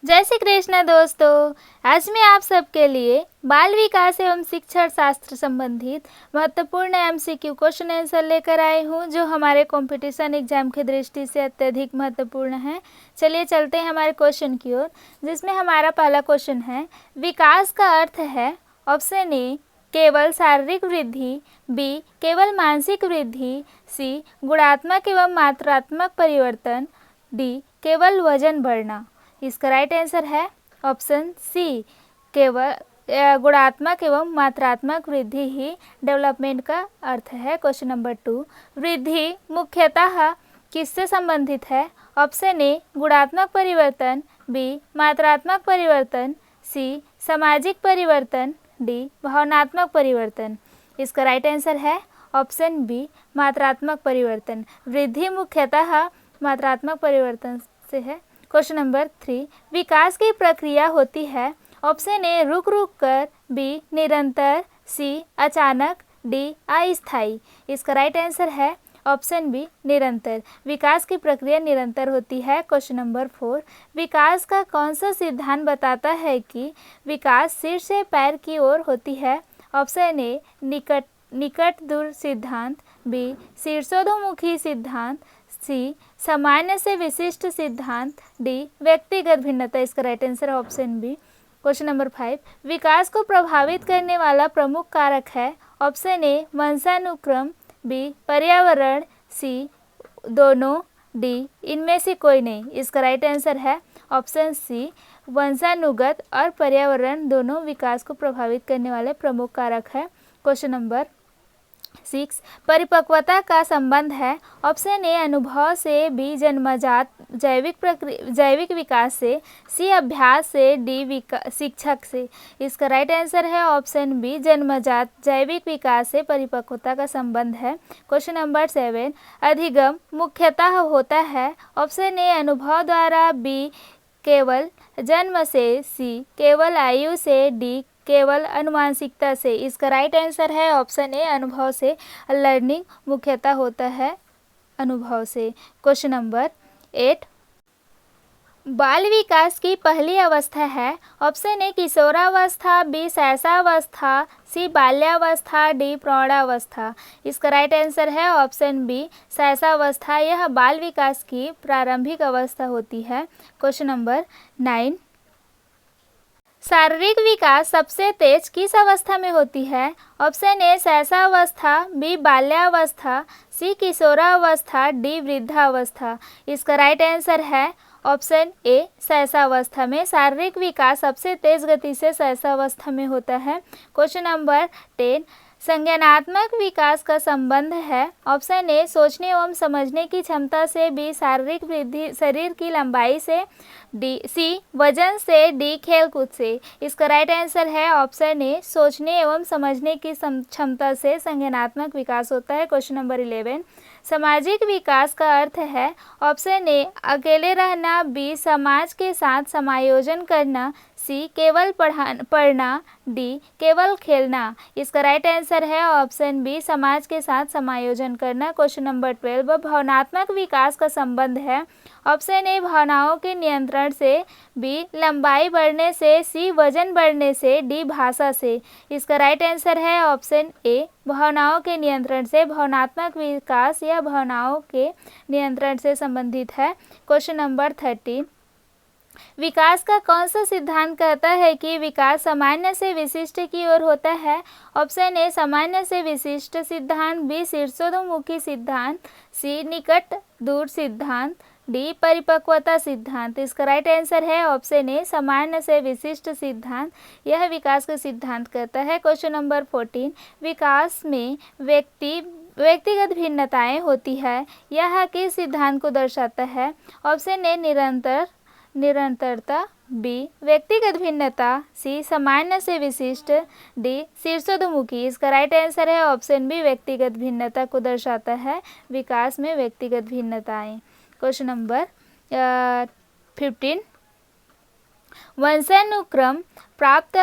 जय श्री कृष्ण दोस्तों। आज मैं आप सबके लिए बाल विकास एवं शिक्षण शास्त्र संबंधित महत्वपूर्ण एमसीक्यू क्वेश्चन आंसर लेकर आई हूँ, जो हमारे कंपटीशन एग्जाम की दृष्टि से अत्यधिक महत्वपूर्ण है। चलिए चलते हैं हमारे क्वेश्चन की ओर, जिसमें हमारा पहला क्वेश्चन है, विकास का अर्थ है। ऑप्शन ए केवल शारीरिक वृद्धि, बी केवल मानसिक वृद्धि, सी गुणात्मक एवं मात्रात्मक परिवर्तन, डी केवल वजन बढ़ना। इसका राइट आंसर है ऑप्शन सी, केवल गुणात्मक एवं मात्रात्मक वृद्धि ही डेवलपमेंट का अर्थ है। क्वेश्चन नंबर 2, वृद्धि मुख्यतः किससे संबंधित है? ऑप्शन ए गुणात्मक परिवर्तन, बी मात्रात्मक परिवर्तन, सी सामाजिक परिवर्तन, डी भावनात्मक परिवर्तन। इसका राइट आंसर है ऑप्शन बी, मात्रात्मक परिवर्तन। वृद्धि मुख्यतः मात्रात्मक परिवर्तन से है। क्वेश्चन नंबर 3, विकास की प्रक्रिया होती है। ऑप्शन ए रुक रुक कर, बी निरंतर, सी अचानक, डी अस्थायी। इसका राइट आंसर है ऑप्शन बी, निरंतर। विकास की प्रक्रिया निरंतर होती है। क्वेश्चन नंबर 4, विकास का कौन सा सिद्धांत बताता है कि विकास सिर से पैर की ओर होती है? ऑप्शन ए निकट दूर सिद्धांत, बी शीर्षोन्मुखी सिद्धांत, सी सामान्य से विशिष्ट सिद्धांत, डी व्यक्तिगत भिन्नता। इसका राइट आंसर है ऑप्शन बी। क्वेश्चन नंबर 5, विकास को प्रभावित करने वाला प्रमुख कारक है। ऑप्शन ए वंशानुक्रम, बी पर्यावरण, सी दोनों, डी इनमें से कोई नहीं। इसका राइट आंसर है ऑप्शन सी, वंशानुगत और पर्यावरण दोनों विकास को प्रभावित करने वाले प्रमुख कारक है। क्वेश्चन नंबर 6, परिपक्वता का संबंध है। ऑप्शन ए अनुभव से, बी जन्मजात जैविक विकास से, सी अभ्यास से, डी शिक्षक से। इसका राइट आंसर है ऑप्शन बी, जन्मजात जैविक विकास से परिपक्वता का संबंध है। क्वेश्चन नंबर 7, अधिगम मुख्यतः होता है। ऑप्शन ए अनुभव द्वारा, बी केवल जन्म से, सी केवल आयु से, डी केवल अनुमानसिकता से। इसका राइट आंसर है ऑप्शन ए, अनुभव से। लर्निंग मुख्यतः होता है अनुभव से। क्वेश्चन नंबर 8, बाल विकास की पहली अवस्था है। ऑप्शन ए किशोरावस्था, बी शैशवावस्था, सी बाल्यावस्था, डी प्रौढ़ावस्था। इसका राइट आंसर है ऑप्शन बी, शैशवावस्था। यह बाल विकास की प्रारंभिक अवस्था होती है। क्वेश्चन नंबर 9, शारीरिक विकास सबसे तेज किस अवस्था में होती है? ऑप्शन ए शैशवावस्था, बी बाल्यावस्था, सी किशोरावस्था, डी वृद्धावस्था। इसका राइट आंसर है ऑप्शन ए, शैशवावस्था में शारीरिक विकास सबसे तेज गति से शैशवावस्था में होता है। क्वेश्चन नंबर 10, संज्ञानात्मक विकास का संबंध है। ऑप्शन ए सोचने एवं समझने की क्षमता से, बी शारीरिक वृद्धि शरीर की लंबाई से, डी सी वजन से, डी खेलकूद से। इसका राइट आंसर है ऑप्शन ए, सोचने एवं समझने की क्षमता से संज्ञानात्मक विकास होता है। क्वेश्चन नंबर 11, सामाजिक विकास का अर्थ है। ऑप्शन ए अकेले रहना, बी समाज के साथ समायोजन करना, सी केवल पढ़ना, डी केवल खेलना। इसका राइट आंसर है ऑप्शन बी, समाज के साथ समायोजन करना। क्वेश्चन नंबर 12, भावनात्मक विकास का संबंध है। ऑप्शन ए भावनाओं के नियंत्रण से, बी लंबाई बढ़ने से, सी वजन बढ़ने से, डी भाषा से। इसका राइट आंसर है ऑप्शन ए, भावनाओं के नियंत्रण से। भावनात्मक विकास या भावनाओं के नियंत्रण से संबंधित है। क्वेश्चन नंबर 13, विकास का कौन सा सिद्धांत कहता है कि विकास सामान्य से विशिष्ट की ओर होता है? ऑप्शन ए सामान्य से विशिष्ट सिद्धांत, बी शीर्षोन्मुखी सिद्धांत, सी निकट दूर सिद्धांत, डी परिपक्वता सिद्धांत। इसका राइट आंसर है ऑप्शन ए, सामान्य से विशिष्ट सिद्धांत। यह विकास का सिद्धांत कहता है। क्वेश्चन नंबर 14, विकास में व्यक्तिगत भिन्नताएं होती है। यह किस सिद्धांत को दर्शाता है? ऑप्शन ए निरंतरता, बी व्यक्तिगत भिन्नता, सी सामान्य से विशिष्ट, डी शीर्षोन्मुखी। इसका राइट आंसर है ऑप्शन बी, व्यक्तिगत भिन्नता को दर्शाता है विकास में व्यक्तिगत भिन्नताएं। क्वेश्चन नंबर 15, वंशानुक्रम प्राप्त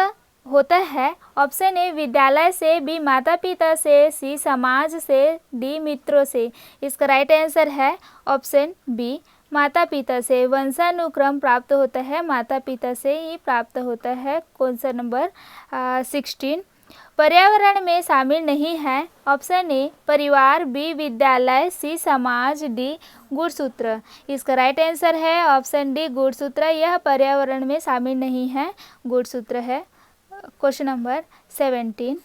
होता है। ऑप्शन ए विद्यालय से, बी माता पिता से, सी समाज से, डी मित्रों से। इसका राइट आंसर है ऑप्शन बी, माता पिता से वंशानुक्रम प्राप्त होता है, माता पिता से ही प्राप्त होता है। क्वेश्चन नंबर 16 पर्यावरण में शामिल नहीं है। ऑप्शन ए परिवार, बी विद्यालय, सी समाज, डी गुणसूत्र। इसका राइट आंसर है ऑप्शन डी गुणसूत्र। यह पर्यावरण में शामिल नहीं है, गुणसूत्र है। क्वेश्चन नंबर 17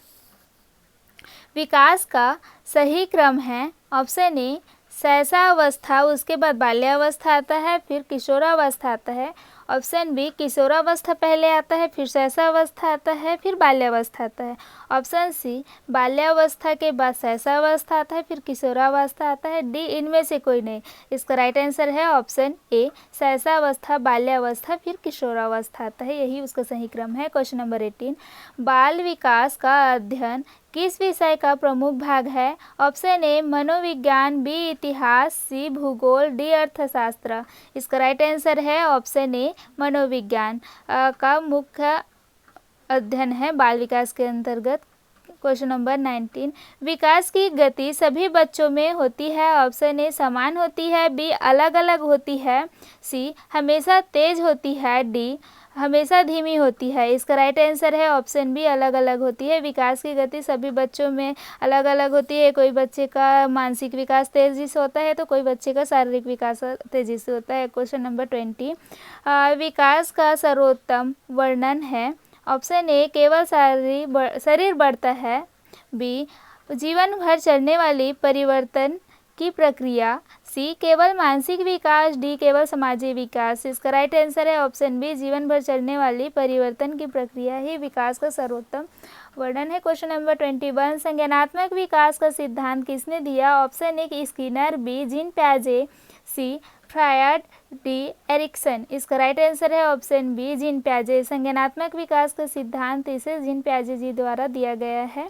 विकास का सही क्रम है। ऑप्शन ए शैशवावस्था, उसके बाद बाल्यावस्था आता है, फिर किशोरावस्था आता है। ऑप्शन बी किशोरावस्था पहले आता है, फिर शैशवावस्था आता है, फिर बाल्यावस्था आता है। ऑप्शन सी बाल्यावस्था के बाद शैशवावस्था आता है, फिर किशोरावस्था आता है। डी इनमें से कोई नहीं। इसका राइट आंसर है ऑप्शन ए शैशवावस्था, बाल्यावस्था, फिर किशोरावस्था आता है, यही उसका सही क्रम है। क्वेश्चन नंबर 18 बाल विकास का अध्ययन किस विषय का प्रमुख भाग है। ऑप्शन ए मनोविज्ञान, बी इतिहास, सी भूगोल, डी अर्थशास्त्र। इसका राइट आंसर है ऑप्शन ए मनोविज्ञान का मुख्य अध्ययन है बाल विकास के अंतर्गत। क्वेश्चन नंबर 19 विकास की गति सभी बच्चों में होती है। ऑप्शन ए समान होती है, बी अलग अलग होती है, सी हमेशा तेज होती है, डी हमेशा धीमी होती है। इसका राइट आंसर है ऑप्शन बी अलग अलग होती है। विकास की गति सभी बच्चों में अलग अलग होती है। कोई बच्चे का मानसिक विकास तेजी से होता है तो कोई बच्चे का शारीरिक विकास तेजी से होता है। क्वेश्चन नंबर 20 विकास का सर्वोत्तम वर्णन है। ऑप्शन ए केवल शरीर बढ़ता है, बी जीवन भर चलने वाली परिवर्तन की प्रक्रिया, सी केवल मानसिक विकास, डी केवल सामाजिक विकास। इसका राइट आंसर है ऑप्शन बी जीवन भर चलने वाली परिवर्तन की प्रक्रिया ही विकास का सर्वोत्तम वर्णन है। क्वेश्चन नंबर 21 संज्ञानात्मक विकास का सिद्धांत किसने दिया। Option A Skinner, B Jean पियाजे, सी फ्रायड, डी एरिक्सन। इसका राइट आंसर है ऑप्शन बी जीन पियाजे। संज्ञानात्मक विकास का सिद्धांत इसे जीन पियाजे जी द्वारा दिया गया है।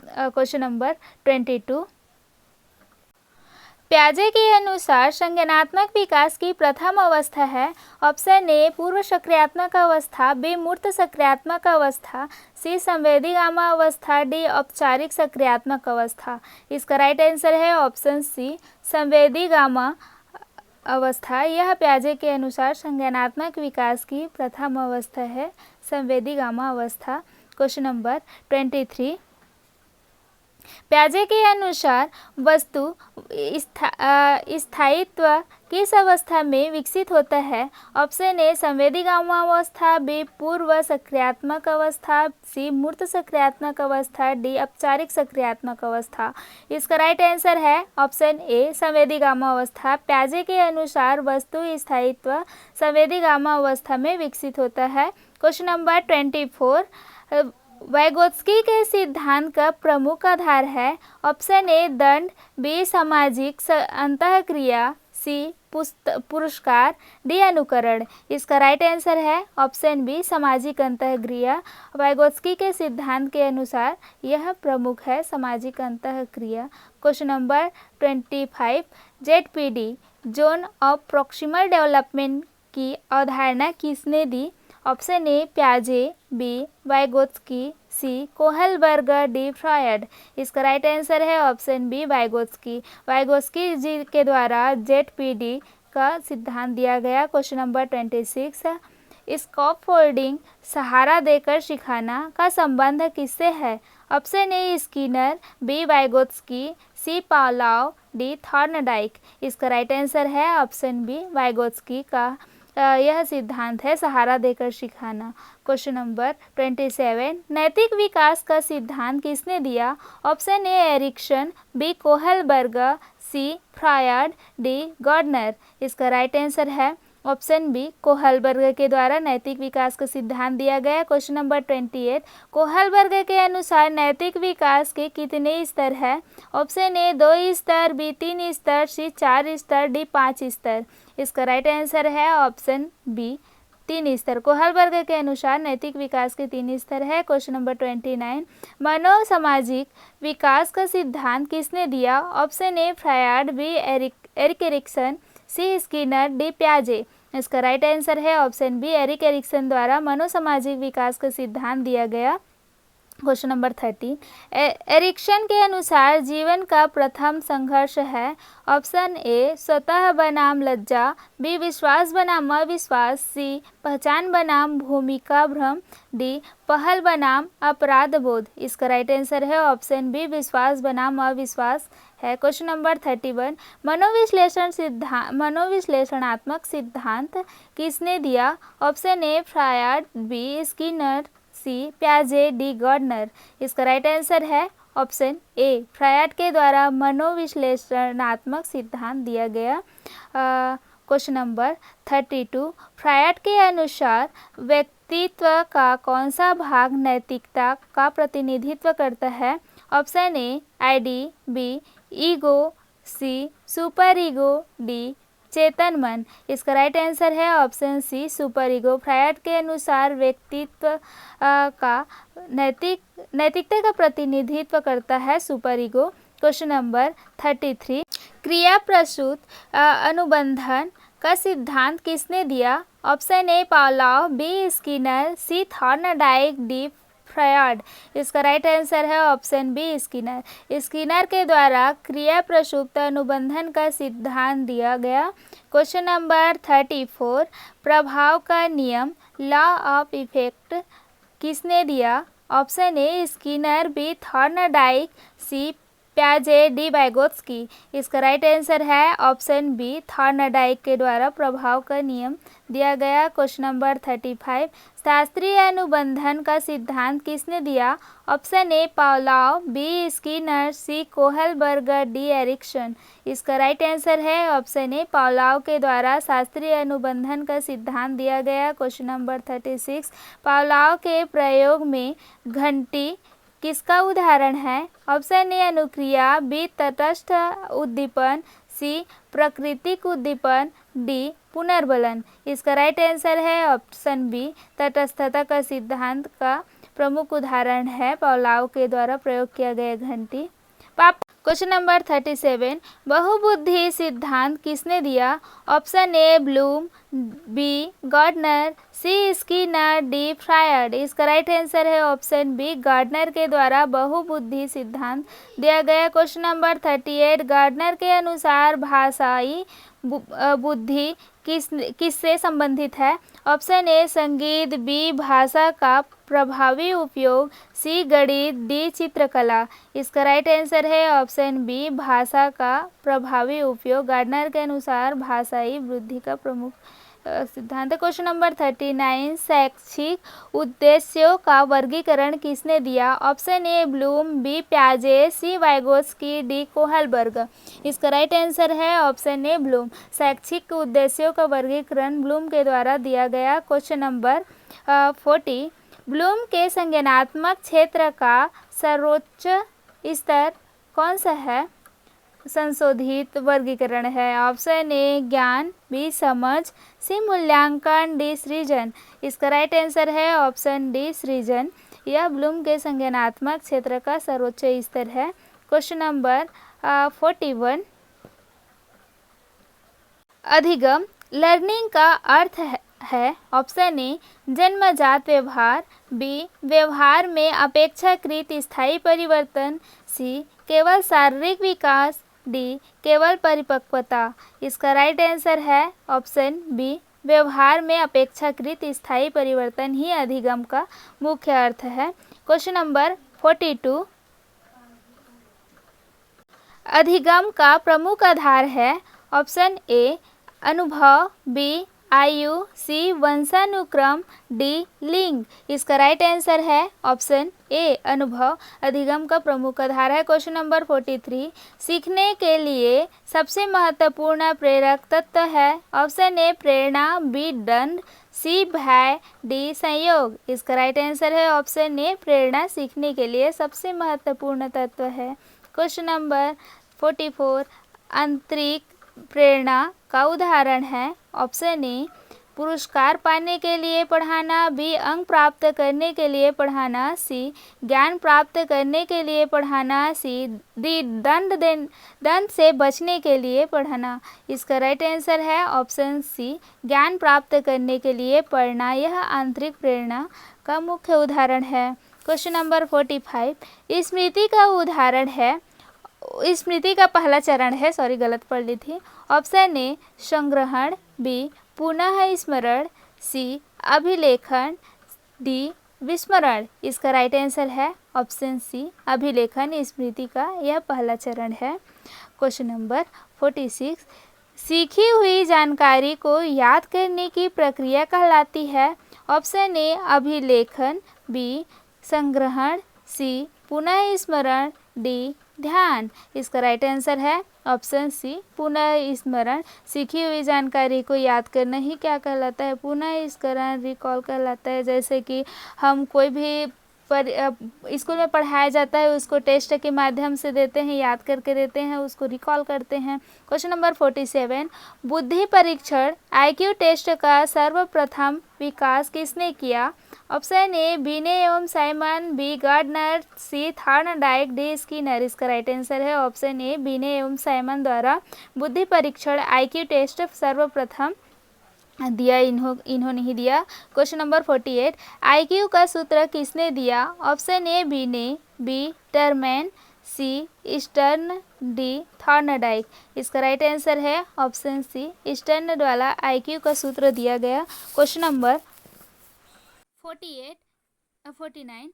क्वेश्चन नंबर 22 पियाजे के अनुसार संज्ञानात्मक विकास की प्रथम अवस्था है। ऑप्शन ए पूर्व सक्रियात्मक अवस्था, बी मूर्त सक्रियात्मक अवस्था, सी संवेदी गामा अवस्था, डी औपचारिक सक्रियात्मक अवस्था। इसका राइट आंसर है ऑप्शन सी संवेदी गामा अवस्था। यह पियाजे के अनुसार संज्ञानात्मक विकास की प्रथम अवस्था है, संवेदी गामा अवस्था। क्वेश्चन नंबर 23 पियाजे के अनुसार वस्तु स्थायित्व किस अवस्था में विकसित होता है। ऑप्शन ए संवेदी गामा अवस्था, बी पूर्व सक्रियात्मक अवस्था, सी मूर्त सक्रियात्मक अवस्था, डी औपचारिक सक्रियात्मक अवस्था। इसका राइट आंसर है ऑप्शन ए संवेदी गामा अवस्था। पियाजे के अनुसार वस्तु स्थायित्व संवेदी गामा अवस्था में विकसित होता है। क्वेश्चन नंबर 24 वाइगोत्स्की के सिद्धांत का प्रमुख आधार है। ऑप्शन ए दंड, बी सामाजिक अंतःक्रिया, सी पुरस्कार, डी अनुकरण। इसका राइट आंसर है ऑप्शन बी सामाजिक अंतःक्रिया। वाइगोत्स्की के सिद्धांत के अनुसार यह प्रमुख है सामाजिक अंतःक्रिया। Question number 25 ZPD zone of proximal development की अवधारणा किसने दी। ऑप्शन ए पियाजे, B Vygotsky, C Kohlberg, D Freud. इसका राइट आंसर है option B Vygotsky. Vygotsky ji के द्वारा जेडपीडी का सिद्धांत दिया गया। क्वेश्चन नंबर 26 स्कॉप फोल्डिंग सहारा देकर सिखाना का संबंध किससे है। Option A Skinner, B Vygotsky, C Pavlov, D Thorndike. इसका राइट आंसर है ऑप्शन बी वाइगोत्स्की का यह सिद्धांत है सहारा देकर सिखाना। क्वेश्चन नंबर 27 नैतिक विकास का सिद्धांत किसने दिया। Option A Erikson, B Kohlberg, C Freud, D Gardner. इसका राइट आंसर है ऑप्शन बी कोहलबर्ग के द्वारा नैतिक विकास का सिद्धांत दिया गया। क्वेश्चन नंबर 28 कोहलबर्ग के अनुसार नैतिक विकास के कितने स्तर है। ऑप्शन ए 2 स्तर, बी 3 स्तर, सी 4 स्तर, डी 5 स्तर। इसका राइट आंसर है ऑप्शन बी 3 स्तर। कोहलबर्ग के अनुसार नैतिक विकास के 3 स्तर है। क्वेश्चन नंबर 29 मानव सामाजिक विकास का सिद्धांत किसने दिया। Option A Freud, B Erik Erikson, C Skinner, D पियाजे। इसका राइट आंसर है ऑप्शन बी एरिक एरिक्सन द्वारा मनोसामाजिक विकास का सिद्धांत दिया गया। क्वेश्चन नंबर 13, एरिक्सन के अनुसार जीवन का प्रथम संघर्ष है। ऑप्शन ए स्वतः बनाम लज्जा, बी विश्वास बनाम अविश्वास, सी पहचान बनाम भूमिका भ्रम, डी पहल बनाम अपराध बोध। इसका राइट आंसर है ऑप्शन बी विश्वास बनाम अविश्वास है। क्वेश्चन नंबर 31, मनोविश्लेषणात्मक सिद्धांत किसने दिया? Option A Freud, B Skinner, C प्याजे, डी गार्डनर। इसका राइट आंसर है ऑप्शन ए फ्रायड के द्वारा मनोविश्लेषणात्मक सिद्धांत दिया गया। क्वेश्चन नंबर 32, फ्रायड के अनुसार व्यक्तित्व का कौन सा भाग नैतिकता का प्रतिनिधित्व करता है? Option A id, B ego, C superego, D चेतन मन। इसका राइट आंसर है option C superego. Freud के अनुसार व्यक्तित्व का नैतिकता का प्रतिनिधित्व करता है सुपर ईगो। क्वेश्चन नंबर 33, क्रिया प्रसूत अनुबंधन का सिद्धांत किसने दिया? Option A Pavlov, B Skinner, C Thorndike, D Freud. इसका राइट आंसर है ऑप्शन बी स्किनर। स्किनर के द्वारा क्रिया प्रसूत अनुबंधन का सिद्धांत दिया गया। क्वेश्चन नंबर 34, प्रभाव का नियम लॉ ऑफ इफेक्ट किसने दिया? Option A Skinner, B Thorndike, C प्याजे, डी वाइगोत्स्की। इसका राइट आंसर है ऑप्शन बी थॉर्नडाइक के द्वारा प्रभाव का नियम दिया गया। क्वेश्चन नंबर 35, शास्त्रीय अनुबंधन का सिद्धांत किसने दिया? Option A Pavlov, B Skinner, C Kohlberger, D Erikson. इसका राइट आंसर है ऑप्शन ए पावलोव के द्वारा शास्त्रीय अनुबंधन का सिद्धांत दिया गया। क्वेश्चन नंबर 36, पावलोव के प्रयोग में घंटी किसका उदाहरण है? ऑप्शन ए अनुक्रिया, बी तटस्थ उद्दीपन, सी प्राकृतिक उद्दीपन, डी पुनर्बलन। इसका राइट आंसर है ऑप्शन बी तटस्थता का सिद्धांत का प्रमुख उदाहरण है पावलोव के द्वारा प्रयोग किया गया घंटी। क्वेश्चन नंबर 37, बहुबुद्धि सिद्धांत किसने दिया? Option A Bloom, B Gardner, C Skinner, D Freud. इसका राइट आंसर है ऑप्शन बी गार्डनर के द्वारा बहुबुद्धि सिद्धांत दिया गया। क्वेश्चन नंबर 38, गार्डनर के अनुसार भाषाई बुद्धि किससे संबंधित है? ऑप्शन ए संगीत, बी भाषा का प्रभावी उपयोग, सी गणित, डी चित्रकला। इसका राइट आंसर है ऑप्शन बी भाषा का प्रभावी उपयोग। गार्डनर के अनुसार भाषाई बुद्धि का प्रमुख सिद्धांत। क्वेश्चन नंबर 39, शैक्षिक उद्देश्यों का वर्गीकरण किसने दिया? ऑप्शन ए ब्लूम, बी प्याजे, सी वाइगोत्स्की, डी कोहलबर्ग। इसका राइट आंसर है ऑप्शन ए ब्लूम। शैक्षिक उद्देश्यों का वर्गीकरण ब्लूम के द्वारा दिया गया। क्वेश्चन नंबर 40, ब्लूम के संज्ञानात्मक क्षेत्र का सर्वोच्च स्तर कौन सा है? संशोधित वर्गीकरण है। ऑप्शन ए ज्ञान, बी समझ, सी मूल्यांकन, डी सृजन। इसका राइट आंसर है ऑप्शन डी सृजन। यह ब्लूम के संज्ञानात्मक क्षेत्र का सर्वोच्च स्तर है। क्वेश्चन नंबर 41, अधिगम लर्निंग का अर्थ है। ऑप्शन ए जन्मजात व्यवहार, बी व्यवहार में अपेक्षाकृत स्थायी परिवर्तन, सी केवल शारीरिक विकास, डी केवल परिपक्वता। इसका राइट आंसर है ऑप्शन बी व्यवहार में अपेक्षाकृत स्थायी परिवर्तन ही अधिगम का मुख्य अर्थ है। क्वेश्चन नंबर 42, अधिगम का प्रमुख आधार है। ऑप्शन ए अनुभव, बी आयु, सी वंशानुक्रम, डी लिंग। इसका राइट आंसर है ऑप्शन ए अनुभव अधिगम का प्रमुख आधार है। क्वेश्चन नंबर 43, सीखने के लिए सबसे महत्वपूर्ण प्रेरक तत्व है। ऑप्शन ए प्रेरणा, बी दंड, सी भय, डी संयोग। इसका राइट आंसर है ऑप्शन ए प्रेरणा सीखने के लिए सबसे महत्वपूर्ण तत्व है। क्वेश्चन नंबर 44, आंतरिक प्रेरणा का उदाहरण है। ऑप्शन ए पुरस्कार पाने के लिए पढ़ाना, बी अंक प्राप्त करने के लिए पढ़ाना, सी ज्ञान प्राप्त करने के लिए पढ़ाना, सी डी दंड से बचने के लिए पढ़ाना। इसका राइट आंसर है ऑप्शन सी ज्ञान प्राप्त करने के लिए पढ़ना। यह आंतरिक प्रेरणा का मुख्य उदाहरण है। क्वेश्चन नंबर 45, स्मृति का उदाहरण है, स्मृति का पहला चरण है, सॉरी गलत पढ़ ली थी। ऑप्शन ए संग्रहण, बी पुनः स्मरण, सी अभिलेखन, डी विस्मरण। इसका राइट आंसर है ऑप्शन सी अभिलेखन। स्मृति का यह पहला चरण है। क्वेश्चन नंबर 46, सीखी हुई जानकारी को याद करने की प्रक्रिया कहलाती है। ऑप्शन ए अभिलेखन, बी संग्रहण, सी पुनः स्मरण, डी ध्यान। इसका राइट आंसर है ऑप्शन सी पुनः स्मरण। सीखी हुई जानकारी को याद करना ही क्या कहलाता है? पुनः स्मरण, रिकॉल कहलाता है। जैसे कि हम कोई भी स्कूल में पढ़ाया जाता है उसको टेस्ट के माध्यम से देते हैं, याद करके देते हैं, उसको रिकॉल करते हैं। क्वेश्चन नंबर 47, बुद्धि परीक्षण IQ टेस्ट का सर्वप्रथम विकास किसने किया? ऑप्शन ए बीने एवं साइमन, बी गार्डनर, सी थॉर्नडाइक, डी स्किनर। इसका राइट आंसर है ऑप्शन ए बीने एवं साइमन द्वारा बुद्धि परीक्षण IQ टेस्ट सर्वप्रथम दिया, इन्होंने ही दिया। क्वेश्चन नंबर 48, IQ का सूत्र किसने दिया? ऑप्शन ए बीने, बी टर्मैन, सी ईस्टर्न, डी थॉर्नडाइक। इसका राइट आंसर है ऑप्शन सी ईस्टर्न द्वारा IQ का सूत्र दिया गया। क्वेश्चन नंबर 49,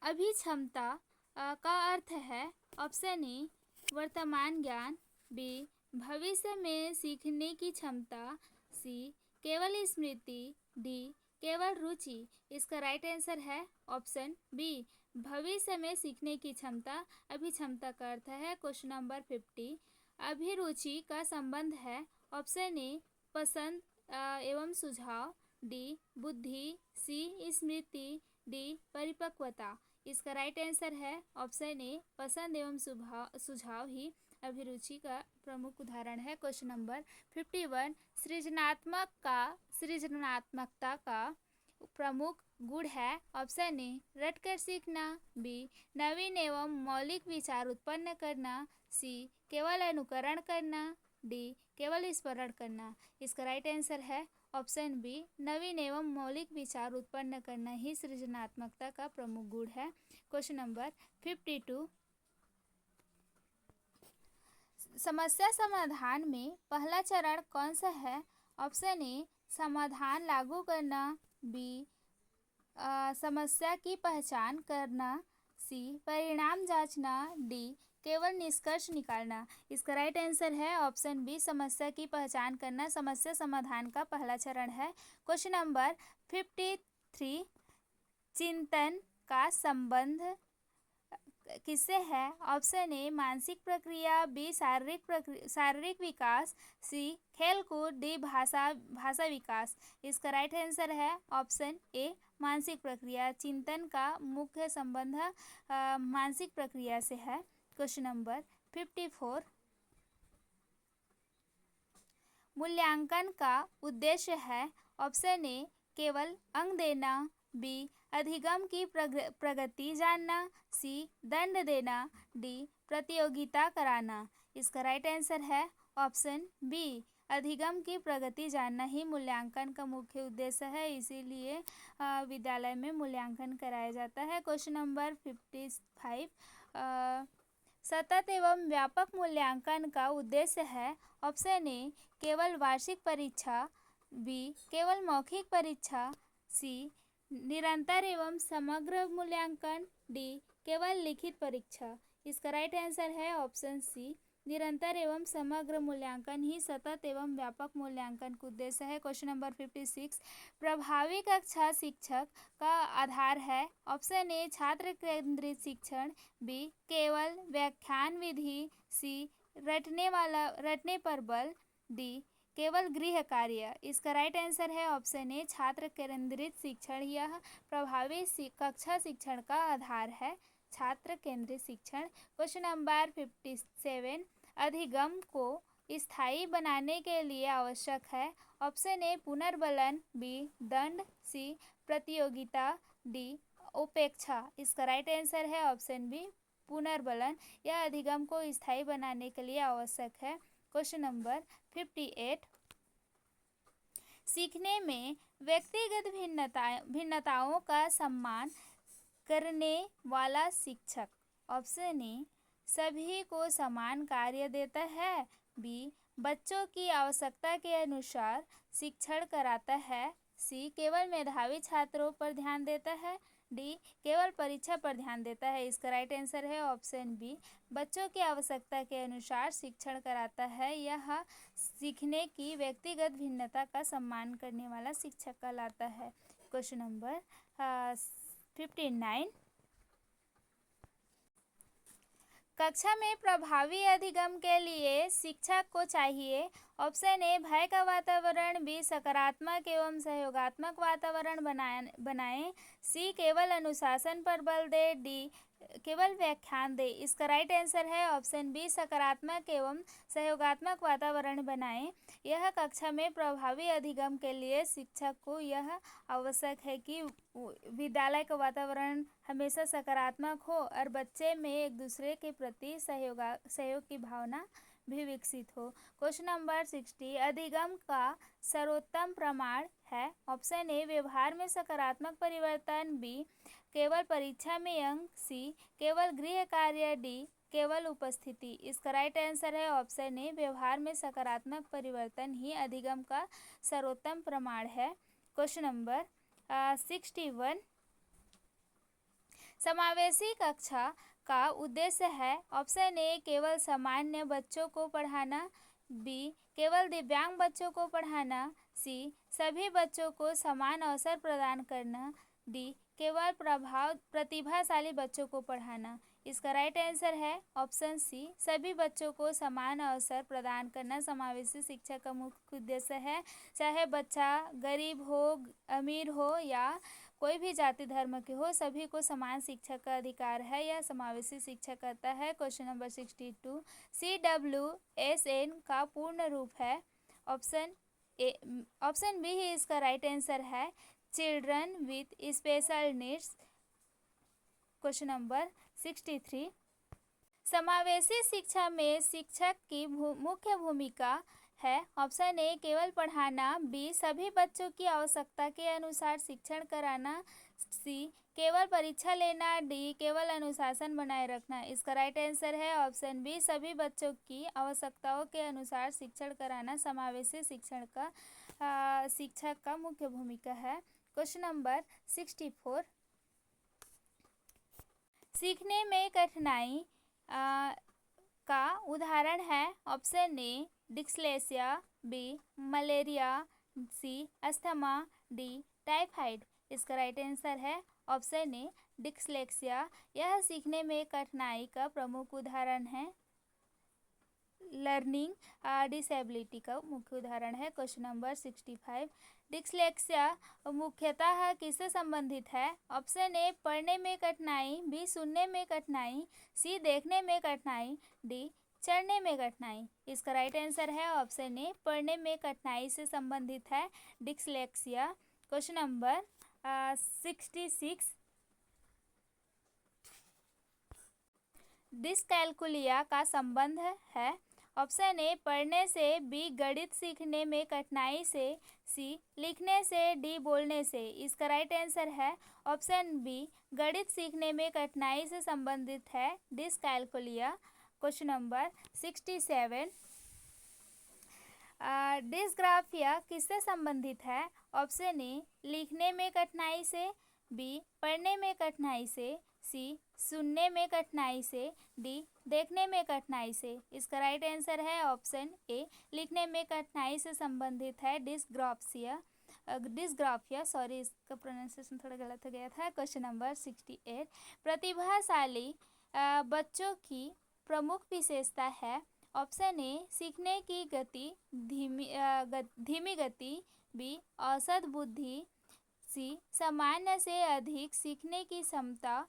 अभिक्षमता का अर्थ है। ऑप्शन ए वर्तमान ज्ञान, बी भविष्य में सीखने की क्षमता, सी केवल स्मृति, डी केवल रुचि। इसका राइट आंसर है ऑप्शन बी भविष्य में सीखने की क्षमता। अभिक्षमता का अर्थ है। क्वेश्चन नंबर 50, अभिरुचि का संबंध है। ऑप्शन ए पसंद एवं सुझाव, डी बुद्धि, सी स्मृति, डी परिपक्वता। इसका राइट आंसर है ऑप्शन ए पसंद एवं सुझाव ही अभिरुचि का प्रमुख उदाहरण है। क्वेश्चन नंबर 51, सृजनात्मकता का प्रमुख गुण है। ऑप्शन ए रटकर सीखना, बी नवीन एवं मौलिक विचार उत्पन्न करना, सी केवल अनुकरण करना, डी केवल स्मरण करना। इसका राइट आंसर है ऑप्शन बी नवीन एवं मौलिक विचार उत्पन्न करना ही सृजनात्मकता का प्रमुख गुण है। क्वेश्चन नंबर 52, समस्या समाधान में पहला चरण कौन सा है? ऑप्शन ए समाधान लागू करना, बी समस्या की पहचान करना, सी परिणाम जांचना, डी केवल निष्कर्ष निकालना। इसका राइट आंसर है ऑप्शन बी समस्या की पहचान करना समस्या समाधान का पहला चरण है। क्वेश्चन नंबर 53, चिंतन का संबंध किससे है? ऑप्शन ए मानसिक प्रक्रिया, बी शारीरिक विकास, सी खेलकूद, डी भाषा विकास। इसका राइट आंसर है ऑप्शन ए मानसिक प्रक्रिया। चिंतन का मुख्य संबंध मानसिक प्रक्रिया से है। क्वेश्चन नंबर 54, मूल्यांकन का उद्देश्य है। ऑप्शन ए केवल अंक देना, बी अधिगम की प्रगति जानना, सी दंड देना, डी प्रतियोगिता कराना। इसका राइट आंसर है ऑप्शन बी अधिगम की प्रगति जानना ही मूल्यांकन का मुख्य उद्देश्य है, इसीलिए विद्यालय में मूल्यांकन कराया जाता है। क्वेश्चन नंबर 55, सतत एवं व्यापक मूल्यांकन का उद्देश्य है। ऑप्शन ए केवल वार्षिक परीक्षा, बी केवल मौखिक परीक्षा, सी निरंतर एवं समग्र मूल्यांकन, डी केवल लिखित परीक्षा। इसका राइट आंसर है ऑप्शन सी निरंतर एवं समग्र मूल्यांकन ही सतत एवं व्यापक मूल्यांकन का उद्देश्य है। क्वेश्चन नंबर 56, प्रभावी कक्षा शिक्षक का आधार है। ऑप्शन ए छात्र केंद्रित शिक्षण, बी केवल व्याख्यान विधि, सी रटने पर बल, डी केवल गृह कार्य। इसका राइट आंसर है ऑप्शन ए छात्र केंद्रित शिक्षण। यह प्रभावी कक्षा शिक्षण का आधार है, छात्र केंद्रित शिक्षण। क्वेश्चन नंबर 57, अधिगम को स्थायी बनाने के लिए आवश्यक है। ऑप्शन ए पुनर्बलन, बी दंड, सी प्रतियोगिता, डी उपेक्षा। इसका राइट आंसर है ऑप्शन बी पुनर्बलन। यह अधिगम को स्थायी बनाने के लिए आवश्यक है। क्वेश्चन नंबर 58, सीखने में व्यक्तिगत भिन्नताओं का सम्मान करने वाला शिक्षक। ऑप्शन ए सभी को समान कार्य देता है। बी बच्चों की आवश्यकता के अनुसार शिक्षण कराता है। सी केवल मेधावी छात्रों पर ध्यान देता है। डी केवल परीक्षा पर ध्यान देता है। इसका राइट आंसर है ऑप्शन बी, बच्चों की आवश्यकता के अनुसार शिक्षण कराता है। यह सीखने की व्यक्तिगत भिन्नता का सम्मान करने वाला शिक्षक कहलाता है। Question number 59। कक्षा में प्रभावी अधिगम के लिए शिक्षक को चाहिए। ऑप्शन ए भय का वातावरण। बी सकारात्मक एवं सहयोगात्मक वातावरण बनाएं। सी केवल अनुशासन पर बल दे। डी केवल व्याख्यान दे। इसका राइट आंसर है ऑप्शन बी, सकारात्मक एवं सहयोगात्मक वातावरण बनाएं। यह कक्षा में प्रभावी अधिगम के लिए शिक्षक को यह आवश्यक है कि विद्यालय का वातावरण हमेशा सकारात्मक हो और बच्चे में एक दूसरे के प्रति सहयोग की भावना भी विकसित हो। Question number 60। अधिगम का सर्वोत्तम प्रमाण है। ऑप्शन ए व्यवहार में सकारात्मक परिवर्तन। बी केवल परीक्षा में अंक। सी केवल गृह कार्य। डी केवल उपस्थिति। इसका राइट आंसर है ऑप्शन ए, व्यवहार में सकारात्मक परिवर्तन ही अधिगम का सर्वोत्तम प्रमाण है। Question number 61। समावेशी कक्षा का उद्देश्य है। ऑप्शन ए केवल सामान्य बच्चों को पढ़ाना। बी केवल दिव्यांग बच्चों को पढ़ाना। सी सभी बच्चों को समान अवसर प्रदान करना। डी केवल प्रतिभाशाली बच्चों को पढ़ाना। इसका राइट आंसर है ऑप्शन सी, सभी बच्चों को समान अवसर प्रदान करना समावेशी शिक्षा का मुख्य उद्देश्य है। चाहे बच्चा गरीब हो, अमीर हो या कोई भी जाति धर्म के हो, सभी को समान शिक्षा का अधिकार है। यह समावेशी शिक्षा कहता है। Question number 62। CWSN का पूर्ण रूप है। ऑप्शन बी ही इसका राइट आंसर है, children with special needs. Question number 63। समावेशी शिक्षा में शिक्षक की मुख्य भूमिका है। ऑप्शन ए केवल पढ़ाना। बी सभी बच्चों की आवश्यकता के अनुसार शिक्षण कराना। सी केवल परीक्षा लेना। डी केवल अनुशासन बनाए रखना। इसका राइट आंसर है ऑप्शन बी, सभी बच्चों की आवश्यकताओं के अनुसार शिक्षण कराना समावेशी शिक्षक का मुख्य भूमिका है। Question number 64। सीखने में कठिनाई का उदाहरण है। Option A dyslexia. B malaria. C asthma. D typhoid. इसका राइट आंसर है ऑप्शन ए डिस्लेक्सिया। यह सीखने में कठिनाई का प्रमुख उदाहरण है। लर्निंग डिसेबिलिटी का मुख्य उदाहरण है। Question number 65। डिस्लेक्सिया मुख्यतः किससे संबंधित है। ऑप्शन ए पढ़ने में कठिनाई। बी सुनने में कठिनाई। सी देखने में कठिनाई। डी चढ़ने में कठिनाई। इसका राइट आंसर है ऑप्शन ए, पढ़ने में कठिनाई से संबंधित है डिस्लेक्सिया। Question number 66। डिस्कैल्कुलिया का संबंध है। ऑप्शन ए पढ़ने से। बी गणित सीखने में कठिनाई से। सी लिखने से। डी बोलने से। इसका राइट आंसर है ऑप्शन बी, गणित सीखने में कठिनाई से संबंधित है डिस्कैल्कुलिया। Question number 67। डिस्ग्राफिया किससे संबंधित है। ऑप्शन ए लिखने में कठिनाई से। बी पढ़ने में कठिनाई से। सी सुनने में कठिनाई से। डी देखने में कठिनाई से। इसका राइट आंसर है ऑप्शन ए, लिखने में कठिनाई से संबंधित है डिस्ग्राफिया। सॉरी, इसका प्रोनाउंसिएशन थोड़ा गलत हो गया था। Question number 68। प्रतिभाशाली बच्चों की प्रमुख विशेषता है। ऑप्शन ए सीखने की गति धीमी गति। बी औसत बुद्धि। सी सामान्य से अधिक सीखने की क्षमता।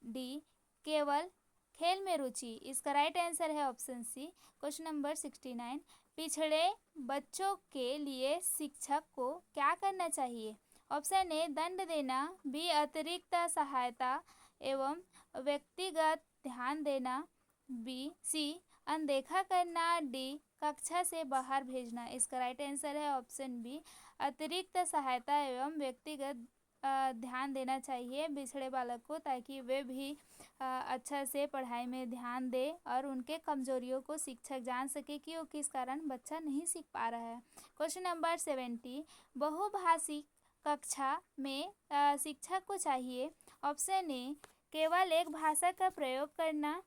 डी केवल खेल में रुचि। इसका राइट आंसर है ऑप्शन सी। Question number 69। पिछड़े बच्चों के लिए शिक्षक को क्या करना चाहिए। ऑप्शन ए दंड देना। बी अतिरिक्त सहायता एवं व्यक्तिगत ध्यान देना। बी सी अनदेखा करना। डी कक्षा से बाहर भेजना। इसका राइट आंसर है ऑप्शन बी, अतिरिक्त सहायता एवं व्यक्तिगत ध्यान देना चाहिए बिछड़े बालक को, ताकि वे भी अच्छा से पढ़ाई में ध्यान दे और उनके कमजोरियों को शिक्षक जान सके कि वो किस कारण बच्चा नहीं सीख पा रहा है। क्वेश्चन नंबर 70, बहुभाषी कक्षा में शिक्षक को चाहिए। ऑप्शन ए, केवल एक भाषा का प्रयोग करना।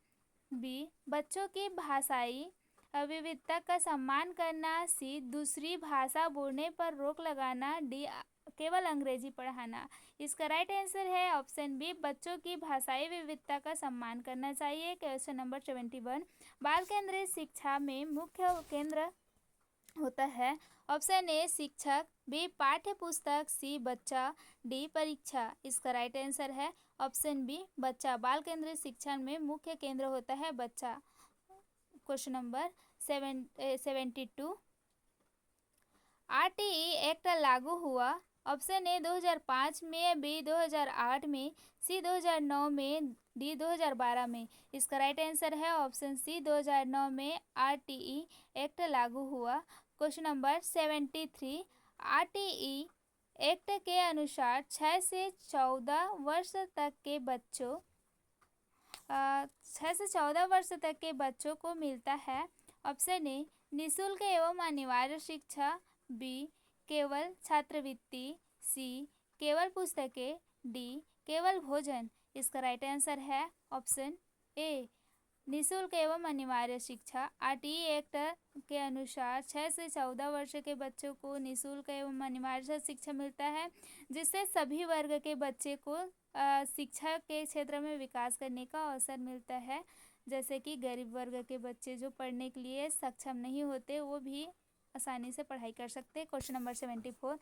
बी, बच्चों की भाषाई विविधता का सम्मान करना। सी, दूसरी भाषा बोलने पर रोक लगाना। डी, केवल अंग्रेजी पढ़ाना। इसका राइट आंसर है ऑप्शन बी, बच्चों की भाषाई विविधता का सम्मान करना चाहिए। क्वेश्चन नंबर 71, बाल केंद्रित शिक्षा में मुख्य केंद्र होता है। ऑप्शन ए, शिक्षक। बी, पाठ्य पुस्तक। सी, बच्चा। डी, परीक्षा। इसका राइट आंसर है ऑप्शन बी, बच्चा। बाल केंद्रित शिक्षा में मुख्य केंद्र होता है बच्चा। क्वेश्चन नंबर 72, आरटीई एक्ट लागू हुआ। ऑप्शन ए, 2005 में। बी, 2008 में। सी, 2009 में। डी, 2012 में। इसका राइट आंसर है ऑप्शन सी, 2009 में आरटीई एक्ट लागू हुआ। क्वेश्चन नंबर 73, आरटीई एक्ट के अनुसार 6 से 14 वर्ष तक के बच्चों 6 से 14 वर्ष तक के बच्चों को मिलता है। ऑप्शन ए, निःशुल्क एवं अनिवार्य शिक्षा। बी, केवल छात्रवृत्ति। सी, केवल पुस्तकें। डी, केवल भोजन। इसका राइट आंसर है ऑप्शन ए, निःशुल्क एवं अनिवार्य शिक्षा। आरटीई एक्ट के अनुसार 6 से 14 वर्ष के बच्चों को निःशुल्क एवं अनिवार्य शिक्षा मिलता है, जिससे सभी वर्ग के बच्चे को शिक्षा के क्षेत्र में विकास करने का अवसर मिलता है। जैसे कि गरीब वर्ग के बच्चे जो पढ़ने के लिए सक्षम नहीं होते, वो भी आसानी से पढ़ाई कर सकते हैं। क्वेश्चन नंबर 74,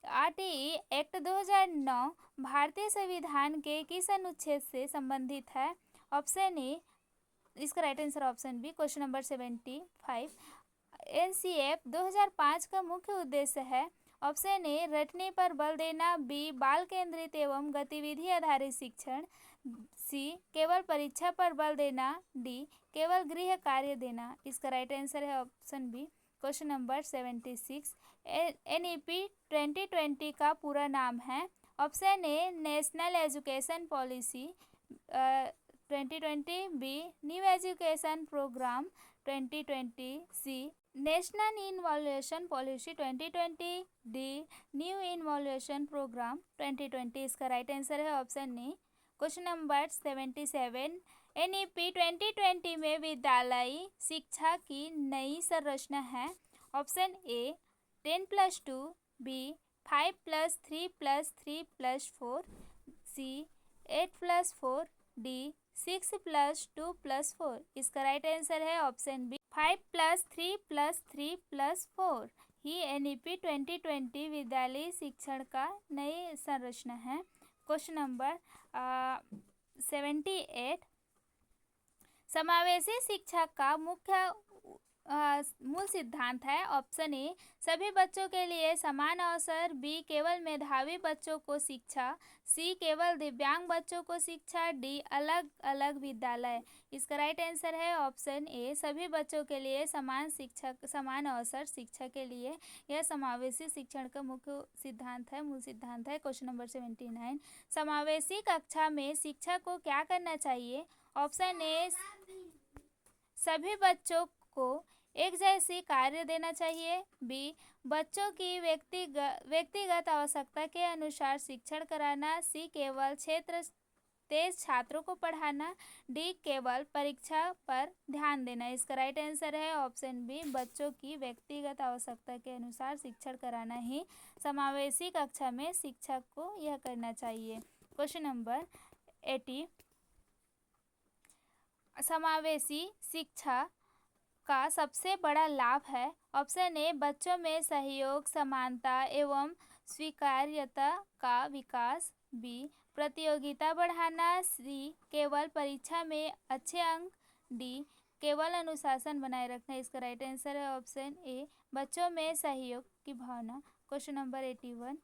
आरटीई एक्ट 2009 भारतीय संविधान के किस अनुच्छेद से संबंधित है। ऑप्शन ए, इसका right answer option B. Question number 75, एनसीएफ 2005 का मुख्य उद्देश्य है। ऑप्शन ए, रटने पर बल देना। बी, बाल केंद्रित एवं गतिविधि आधारित शिक्षण। सी, केवल परीक्षा पर बल देना। डी, केवल गृह कार्य देना। इसका राइट आंसर है option B. Question number 76, NEP 2020 का पूरा नाम है। Option A, national education policy 2020। B, new education programme 2020। C, national involution policy 2020। D, new involution programme 2020। इसका राइट आंसर है option A. Question number 77, NEP 2020 में विद्यालयी शिक्षा की नई संरचना है। Option A, 10+2। B, 5+3+3+4। C, 8+4। D, 6+2+4। इसका राइट आंसर है ऑप्शन बी, 5+3+3+4 ही एनईपी 2020 विद्यालयी शिक्षण का नई संरचना है। क्वेश्चन नंबर 78, समावेशी शिक्षा का मुख्य मूल सिद्धांत है। ऑप्शन ए, सभी बच्चों के लिए समान अवसर। बी, केवल मेधावी बच्चों को शिक्षा। सी, केवल दिव्यांग बच्चों को शिक्षा। डी, अलग अलग विद्यालय। इसका राइट आंसर है ऑप्शन ए, सभी बच्चों के लिए समान शिक्षा, समान अवसर शिक्षा के लिए। यह समावेशी शिक्षण का मुख्य सिद्धांत है, मूल सिद्धांत है। क्वेश्चन नंबर 79, समावेशी कक्षा में शिक्षक को क्या करना चाहिए। ऑप्शन ए, सभी बच्चों को एक जैसी कार्य देना चाहिए। बी, बच्चों की व्यक्तिगत आवश्यकता के अनुसार शिक्षण कराना। सी, केवल क्षेत्र तेज छात्रों को पढ़ाना। डी, केवल परीक्षा पर ध्यान देना। इसका राइट आंसर है ऑप्शन बी, बच्चों की व्यक्तिगत आवश्यकता के अनुसार शिक्षण कराना ही समावेशी कक्षा में शिक्षक को यह करना चाहिए। क्वेश्चन नंबर 80, समावेशी शिक्षा का सबसे बड़ा लाभ है। ऑप्शन ए, बच्चों में सहयोग, समानता एवं स्वीकार्यता का विकास। बी, प्रतियोगिता बढ़ाना। सी, केवल परीक्षा में अच्छे अंक। डी, केवल अनुशासन बनाए रखना। इसका राइट आंसर है ऑप्शन ए, बच्चों में सहयोग की भावना। क्वेश्चन नंबर 81,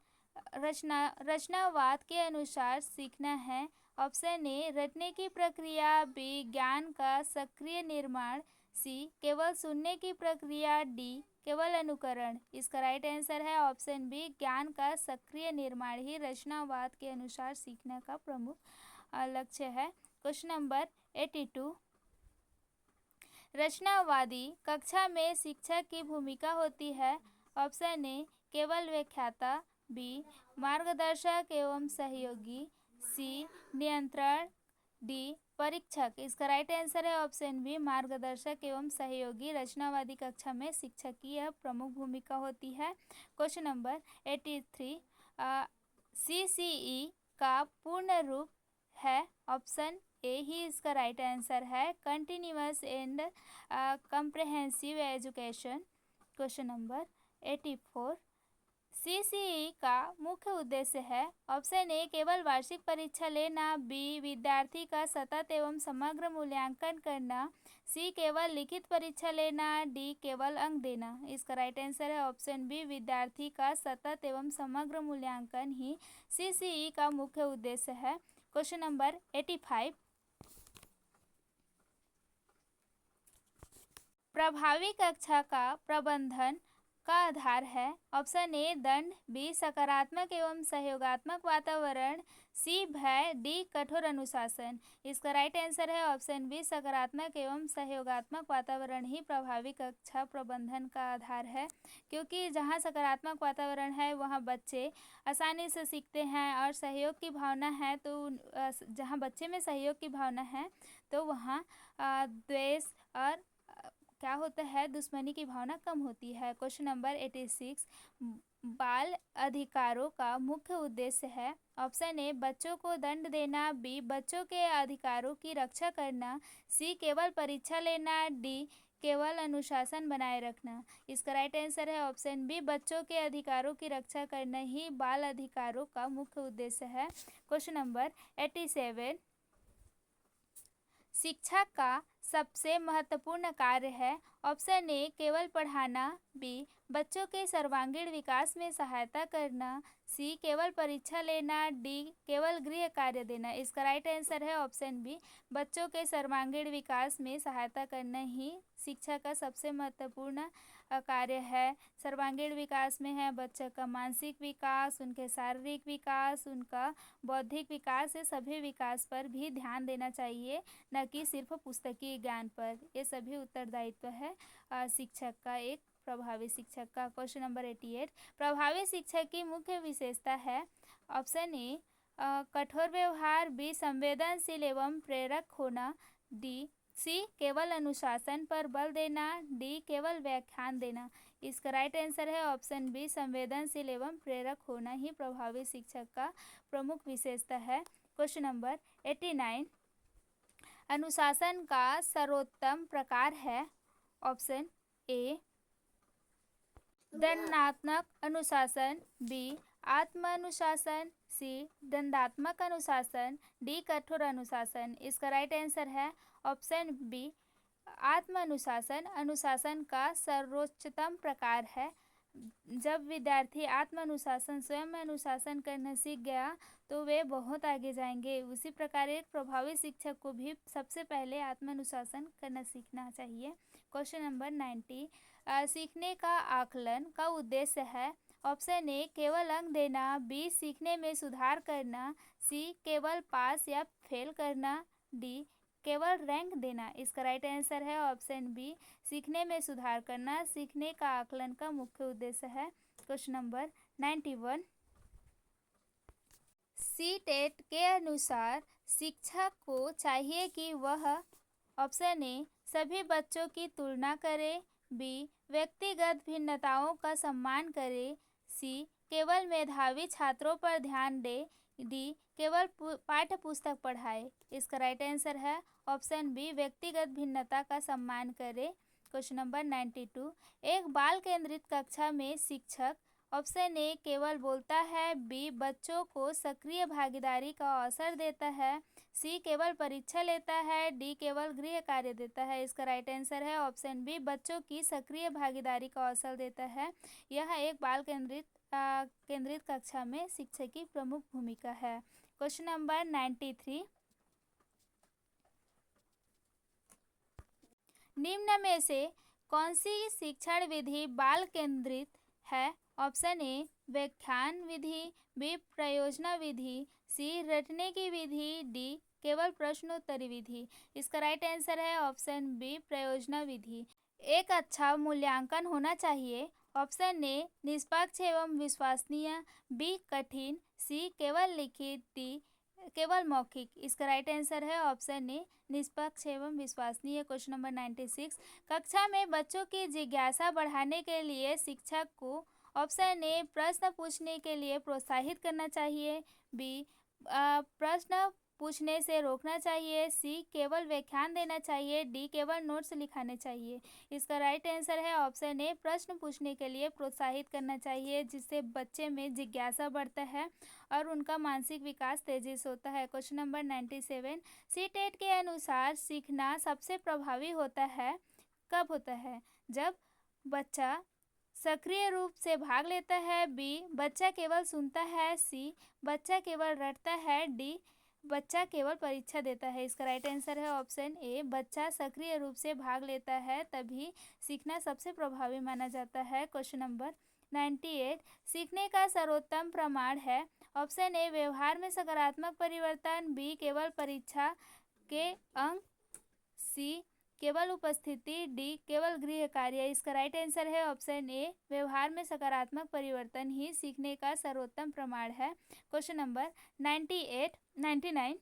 रचनावाद के अनुसार सीखना है। ऑप्शन ए, रटने की प्रक्रिया। बी, ज्ञान का सक्रिय निर्माण। सी केवल सुनने की प्रक्रिया, डी केवल अनुकरण। इसका राइट आंसर है ऑप्शन बी, ज्ञान का सक्रिय निर्माण ही रचनावाद के अनुसार सीखने का प्रमुख लक्ष्य है। क्वेश्चन नंबर 82, रचनावादी कक्षा में शिक्षक की भूमिका होती है। ऑप्शन ए केवल व्याख्याता, बी मार्गदर्शक एवं सहयोगी, सी नियंत्रण, डी परीक्षक। इसका राइट आंसर है ऑप्शन बी, मार्गदर्शक एवं सहयोगी। रचनावादी कक्षा में शिक्षक की यह प्रमुख भूमिका होती है। क्वेश्चन नंबर 83, CCE का पूर्ण रूप है। ऑप्शन ए ही इसका राइट आंसर है, continuous and comprehensive education. Question number 84, CCE का मुख्य उद्देश्य है। ऑप्शन ए केवल वार्षिक परीक्षा लेना, बी विद्यार्थी का सतत एवं समग्र मूल्यांकन करना, सी केवल लिखित परीक्षा लेना, डी केवल अंक देना। इसका राइट आंसर है ऑप्शन बी, विद्यार्थी का सतत एवं समग्र मूल्यांकन ही CCE का मुख्य उद्देश्य है। क्वेश्चन नंबर 85, प्रभावी कक्षा का प्रबंधन का आधार है। ऑप्शन ए दंड, बी सकारात्मक एवं सहयोगात्मक वातावरण, सी भय, डी कठोर अनुशासन। इसका राइट आंसर है ऑप्शन बी, सकारात्मक एवं सहयोगात्मक वातावरण ही प्रभावी कक्षा प्रबंधन का आधार है, क्योंकि जहाँ सकारात्मक वातावरण है वहाँ बच्चे आसानी से सीखते हैं और सहयोग की भावना है तो जहाँ बच्चे में सहयोग की भावना है तो वहाँ द्वेष और क्या होता है, दुश्मनी की भावना कम होती है। क्वेश्चन नंबर 86, बाल अधिकारों का मुख्य उद्देश्य है। ऑप्शन ए बच्चों को दंड देना, बी बच्चों के अधिकारों की रक्षा करना, सी केवल परीक्षा लेना, डी केवल अनुशासन बनाए रखना। इसका राइट आंसर है ऑप्शन बी, बच्चों के अधिकारों की रक्षा करना ही बाल अधिकारों का मुख्य उद्देश्य है। क्वेश्चन नंबर 87, शिक्षा का सबसे महत्वपूर्ण कार्य है। ऑप्शन ए केवल पढ़ाना, बी बच्चों के सर्वांगीण विकास में सहायता करना, सी केवल परीक्षा लेना, डी केवल गृह कार्य देना। इसका राइट आंसर है ऑप्शन बी, बच्चों के सर्वांगीण विकास में सहायता करना ही शिक्षा का सबसे महत्वपूर्ण कार्य है। सर्वांगीण विकास में है बच्चे का मानसिक विकास, उनके शारीरिक विकास, उनका बौद्धिक विकास, ये सभी विकास पर भी ध्यान देना चाहिए, न कि सिर्फ पुस्तकीय ज्ञान पर। ये सभी उत्तरदायित्व है शिक्षक का, एक प्रभावी शिक्षक का। क्वेश्चन नंबर 88, प्रभावी शिक्षक की मुख्य विशेषता है। ऑप्शन ए कठोर व्यवहार, बी संवेदनशील एवं प्रेरक होना, सी केवल अनुशासन पर बल देना, डी केवल व्याख्यान देना। इसका राइट आंसर है ऑप्शन बी, संवेदनशील एवं प्रेरक होना ही प्रभावी शिक्षक का प्रमुख विशेषता है। क्वेश्चन नंबर 89, अनुशासन का सर्वोत्तम प्रकार है। ऑप्शन ए दंडात्मक अनुशासन, बी आत्म अनुशासन, सी दंडात्मक अनुशासन, डी कठोर अनुशासन। इसका राइट आंसर है ऑप्शन बी, आत्म अनुशासन अनुशासन का सर्वोच्चतम प्रकार है। जब विद्यार्थी आत्म अनुशासन, स्वयं अनुशासन करना सीख गया तो वे बहुत आगे जाएंगे। उसी प्रकार एक प्रभावी शिक्षक को भी सबसे पहले आत्म अनुशासन करना सीखना चाहिए। क्वेश्चन नंबर 90, सीखने का आकलन का उद्देश्य है। ऑप्शन ए केवल अंक देना, बी सीखने में सुधार करना, सी केवल पास या फेल करना, डी केवल रैंक देना। इसका राइट आंसर है ऑप्शन बी, सीखने में सुधार करना सीखने का आकलन का मुख्य उद्देश्य है। क्वेश्चन नंबर 91, CTET के अनुसार शिक्षक को चाहिए कि वह ऑप्शन ए सभी बच्चों की तुलना करे, बी व्यक्तिगत भिन्नताओं का सम्मान करे, सी केवल मेधावी छात्रों पर ध्यान दे, डी केवल पाठ्य पुस्तक पढ़ाए। इसका राइट आंसर है ऑप्शन बी, व्यक्तिगत भिन्नता का सम्मान करे। क्वेश्चन नंबर 92, एक बाल केंद्रित कक्षा में शिक्षक ऑप्शन ए केवल बोलता है, बी बच्चों को सक्रिय भागीदारी का अवसर देता है, सी केवल परीक्षा लेता है, डी केवल गृह कार्य देता है। इसका राइट आंसर है ऑप्शन बी, बच्चों की सक्रिय भागीदारी का अवसर देता है। यह एक बाल केंद्रित कक्षा में शिक्षक की प्रमुख भूमिका है। क्वेश्चन नंबर 93, निम्न में से कौन सी शिक्षण विधि बाल केंद्रित है? ऑप्शन ए व्याख्यान विधि, बी प्रयोजना विधि, सी रटने की विधि, डी केवल प्रश्नोत्तरी विधि। इसका राइट आंसर है ऑप्शन बी प्रयोजना विधि। एक अच्छा मूल्यांकन होना चाहिए। ऑप्शन ए निष्पक्ष एवं विश्वसनीय, बी कठिन, सी केवल लिखित, डी केवल मौखिक। इसका राइट आंसर है ऑप्शन ए निष्पक्ष एवं विश्वसनीय। क्वेश्चन नंबर 96, कक्षा में बच्चों की जिज्ञासा बढ़ाने के लिए शिक्षक को ऑप्शन ए प्रश्न पूछने के लिए प्रोत्साहित करना चाहिए, बी प्रश्न पूछने से रोकना चाहिए, सी केवल व्याख्यान देना चाहिए, डी केवल नोट्स लिखाने चाहिए। इसका राइट आंसर है ऑप्शन ए प्रश्न पूछने के लिए प्रोत्साहित करना चाहिए, जिससे बच्चे में जिज्ञासा बढ़ता है और उनका मानसिक विकास तेजी से होता है। क्वेश्चन नंबर 97, सीटेट के अनुसार सीखना सबसे प्रभावी होता है कब होता है? जब बच्चा सक्रिय रूप से भाग लेता है, बी बच्चा केवल सुनता है, सी बच्चा केवल रटता है, डी बच्चा केवल परीक्षा देता है। इसका राइट आंसर है ऑप्शन ए बच्चा सक्रिय रूप से भाग लेता है, तभी सीखना सबसे प्रभावी माना जाता है। क्वेश्चन नंबर 98, सीखने का सर्वोत्तम प्रमाण है। ऑप्शन ए व्यवहार में सकारात्मक परिवर्तन, बी केवल परीक्षा के अंक, सी केवल उपस्थिति, डी केवल गृह कार्य। इसका राइट आंसर है ऑप्शन ए व्यवहार में सकारात्मक परिवर्तन ही सीखने का सर्वोत्तम प्रमाण है। क्वेश्चन नंबर 99,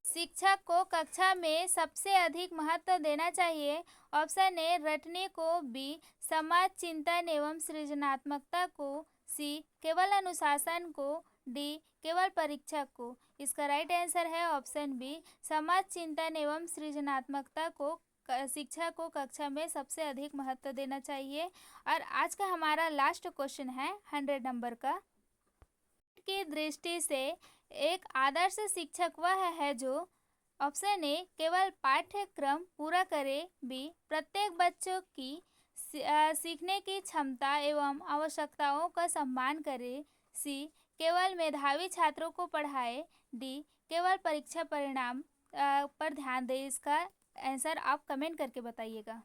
शिक्षक को कक्षा में सबसे अधिक महत्व देना चाहिए। ऑप्शन ए रटने को, बी समाज चिंतन एवं सृजनात्मकता को, सी केवल अनुशासन को, डी केवल परीक्षा को। इसका राइट आंसर है ऑप्शन बी समाज चिंतन एवं सृजनात्मकता को शिक्षा को कक्षा में सबसे अधिक महत्व देना चाहिए। और आज का हमारा लास्ट क्वेश्चन है 100 नंबर का। की दृष्टि से एक आदर्श शिक्षक वह है जो ऑप्शन ए केवल पाठ्यक्रम पूरा करे, बी प्रत्येक बच्चों की सीखने की क्षमता एवं आवश्यकताओं का सम्मान करे, सी केवल मेधावी छात्रों को पढ़ाए, डी केवल परीक्षा परिणाम पर ध्यान दे। इसका आंसर आप कमेंट करके बताइएगा।